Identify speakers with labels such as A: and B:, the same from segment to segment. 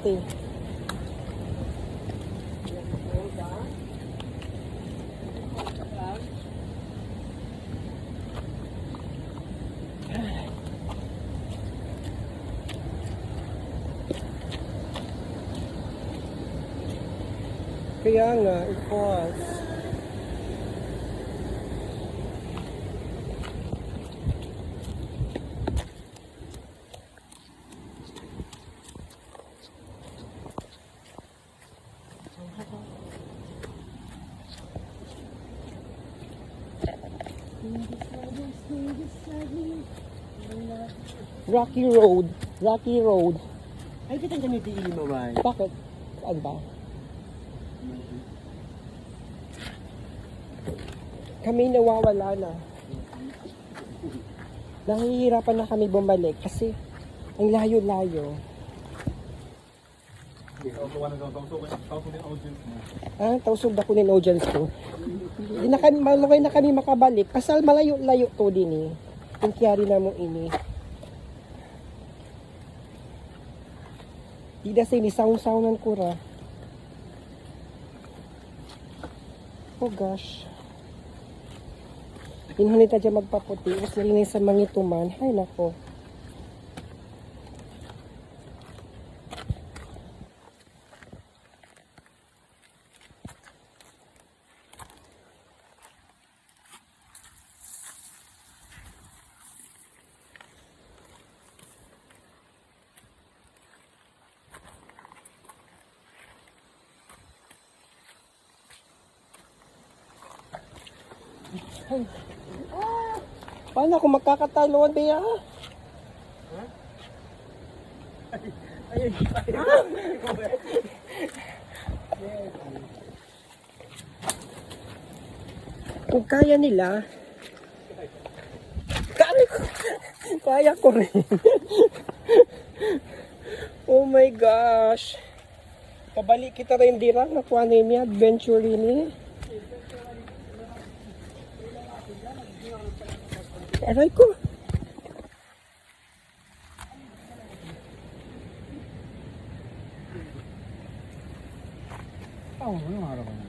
A: Okay. Kaya nga, it was. Rocky Road. Rocky Road.
B: Ay, kita kami diili mo ba?
A: Bakit? Saan ba? Kami nawawala na. Nahihirapan na kami bumalik kasi ang layo-layo. Tausog na ko ng audience ko. Hindi na kami, malukay na kami makabalik. Kasal malayo-layo to din eh. Kung kiyari na mo ini. Di na sini, saung-saunan ko ra. Oh gosh. Pinunit na dyan magpaputi. Mas nalingay sa mangituman. Ay nako. Ay. Ah! Paano ako magkakataloan ba yan? Kung kaya nila, kaya ko rin. Oh my gosh. Pabalik kita rin dira, nakuha niya, adventure rin eh. Aray ko.
B: Oo, ano araw ka na?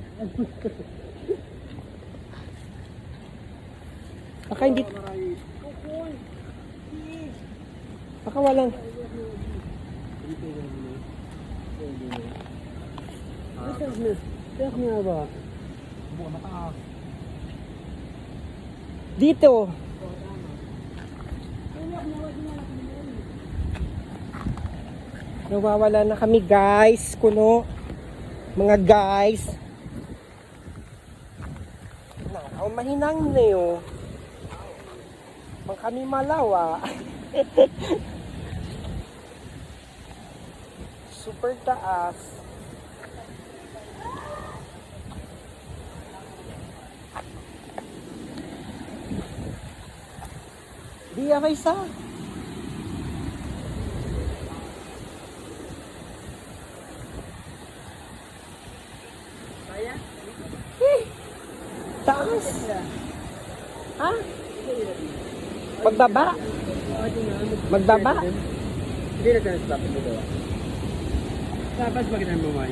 A: Baka hindi. Baka walang.
B: Tiyak nga ba? Buka mataas.
A: Dito. Nawawala na kami guys. Kuno. Mga guys. Nakaw mahinang na yun. Mang kami malawa. Super taas. Di akay sa.
B: Kaya?
A: Taas. Ha? Magbaba? Magbaba?
B: Hindi na tayo stop dito. Tapos bakit ang mamay?